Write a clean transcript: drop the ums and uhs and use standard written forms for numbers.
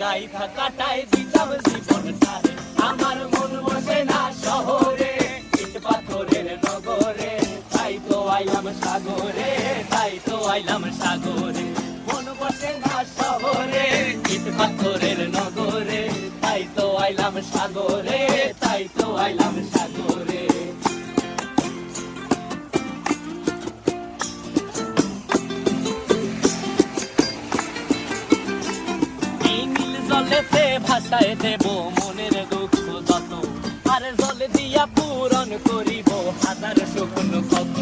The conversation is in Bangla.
গাইথা কাটাই দিতাম জীবনটারে। আমার মন বসে না শহরে, ইট পাথরের নগরে, তাই তো আইলাম সাগরে, তাই তো আইলাম সাগরে। মন বসে না শহরে, ইট পাথরের নগরে, তাই তো আইলাম সাগরে, তাই তো আইলাম সাগরে। জলেতে ভাসায় দেব মনের দুঃখ যত, আর জল দিয়া পূরণ করিব হাজার শুকনো ক্ষত।